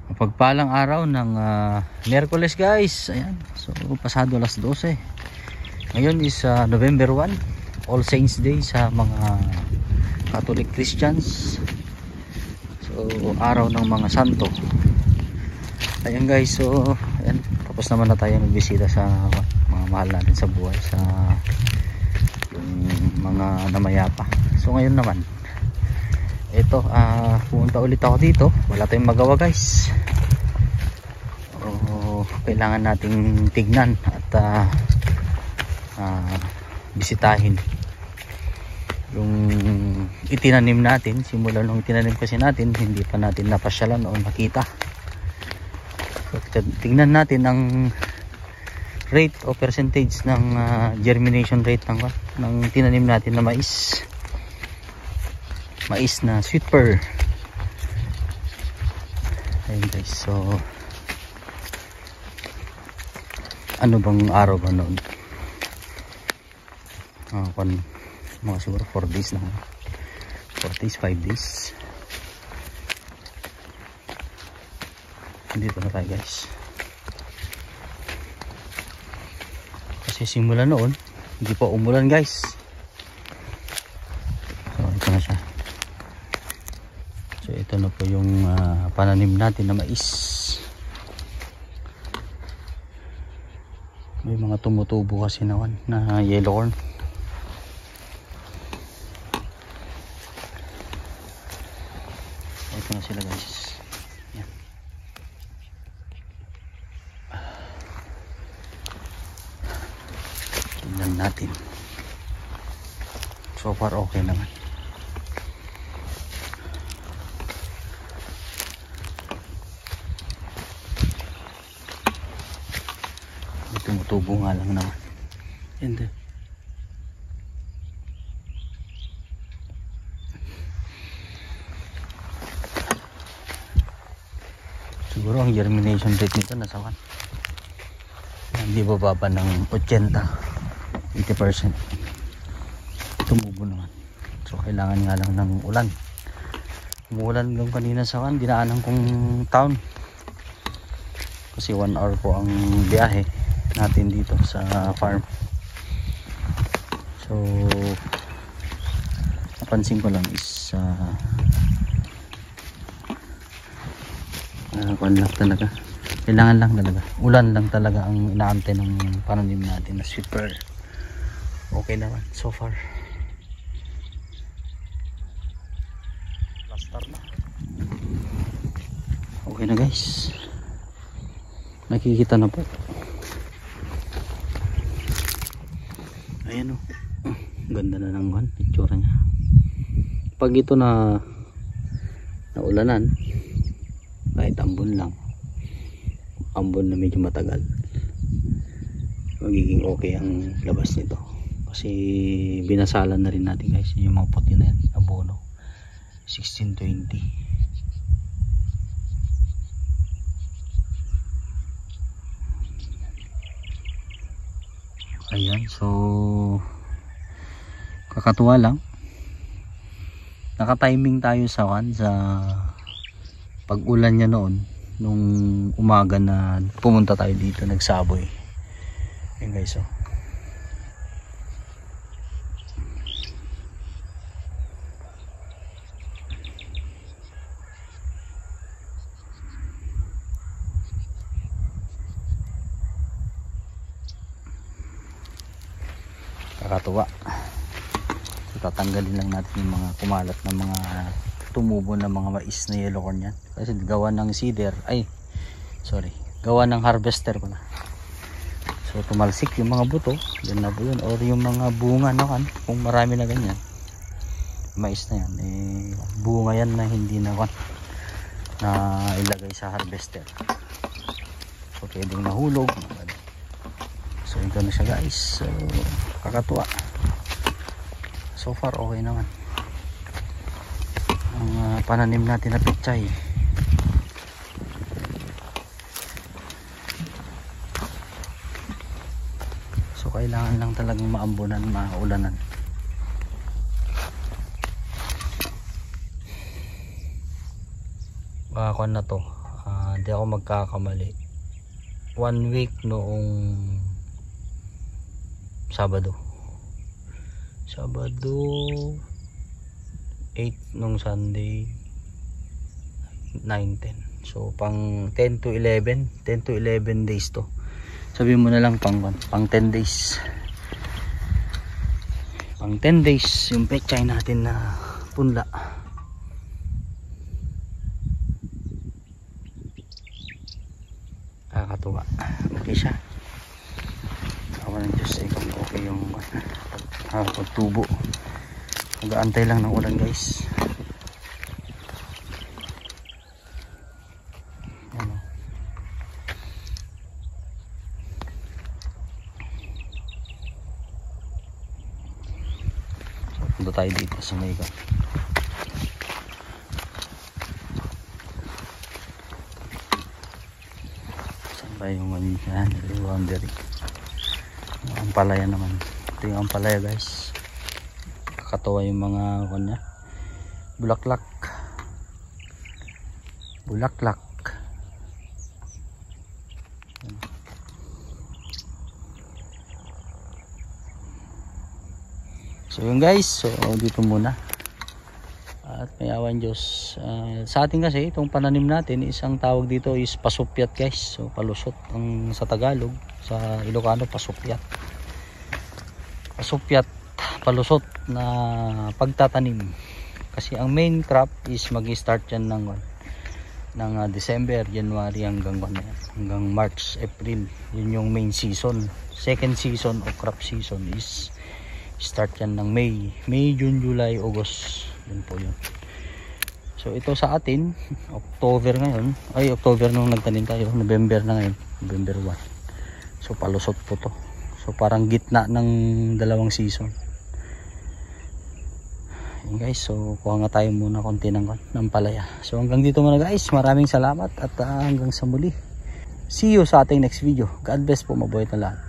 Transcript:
Mapagpalang araw ng Miyerkules guys. Ayan. So pasado alas 12. Ngayon is November 1, All Saints Day sa mga Catholic Christians. So araw ng mga santo. Ayan guys, so ayan, tapos naman na tayo nagbisita sa mga mahal natin sa buhay, sa yung mga namayapa. So ngayon naman ito, pumunta ulit ako dito. Wala tayong magawa guys. Kailangan nating tignan at bisitahin yung itinanim natin. Simula nung itinanim kasi natin, hindi pa natin napasyalan o nakita. So, tignan natin ang rate o percentage ng germination rate ng tinanim natin na mais na sweet pear. Ayun guys, so ano bang araw ba noon? Mga siguro 4 days na, 4 days, 5 days. Dito na tayo guys, kasi simula noon hindi pa umulan guys. So ito na siya. So ito na po yung pananim natin na mais. May mga tumutubo kasi na yellow corn. Ito na sila guys. Yan. Tingnan natin. So far okay naman. Tumutubo nga lang naman. Hindi. Siguro ang germination rate nito nasa 1. Hindi bababa ng 80%. Tumubo naman. So kailangan nga lang ng ulan. Umuulan lang kanina sa dinaanan kong town. Kasi 1 hour po ang biyahe natin dito sa farm. So napansin ko lang is kuwan lang talaga, kailangan lang talaga ulan lang talaga ang inaantay ng pananim natin na sweet pear. Okay naman so far. Last na okay na guys, nakikita na po. Ayan o, ganda na ng itsura nya. Pag ito na naulanan, kahit ambon lang, ambon na medyo matagal, magiging okay ang labas nito. Kasi binasalan na rin natin guys yung mga puti na yan, abono 1620. Ayan, so kakatuwa lang, naka-timing tayo sa pag-ulan niya noon nung umaga na pumunta tayo dito, nagsaboy. Ayan guys, oh. Kakatuwa. So tatanggalin lang natin yung mga kumalat na mga tumubo na mga mais na yellow corn yan. Kasi gawa ng seeder, gawa ng harvester ko na. So tumalsik yung mga buto, yan na po yun, or yung mga bunga na kung marami na ganyan mais na yan, bunga yan na hindi na ilagay sa harvester. So pwedeng nahulog. So ito na siya guys. So kakatuwa. So far okay naman ang pananim natin na pechay. So kailangan lang talagang maambunan, maulanan. Kuan na to, hindi ako magkakamali, 1 week noong Sabado 8 nung Sunday 9-10. So pang 10 to 11 days to. Sabihin mo na lang pang 10 days. Pang 10 days yung pechay natin na punla. Kakatuwa. Okay siya. Awa ng Diyos eh kung okay yung pagtubo. Nag-aantay lang ng ulan guys. Ano. So, punta tayo dito sa Mayga. Saan ba yung yan? Boundary. Ang palaya naman. Ito yung ampalaya guys. Kakatawa yung mga kanya. Bulaklak. So yun guys. So dito muna. At may awan Diyos. Sa atin kasi itong pananim natin, isang tawag dito is pasupyat guys. So palusot ang sa Tagalog. Sa Ilocano pasupyat. Pasupyat, palusot na pagtatanim. Kasi ang main crop is mag-start yan ng December, January hanggang March, April. Yun yung main season. Second season o crop season is start yan ng May, June, July, August. Yun po yun. So ito sa atin, October ngayon. Ay, October nung nagtanim tayo. November na ngayon. November 1. So palusot po to. So parang gitna ng dalawang season. Yun guys, so kuha nga tayo muna konti ng palaya. So hanggang dito muna guys, maraming salamat at hanggang sa muli. See you sa ating next video. God bless po, mabuhay na lahat.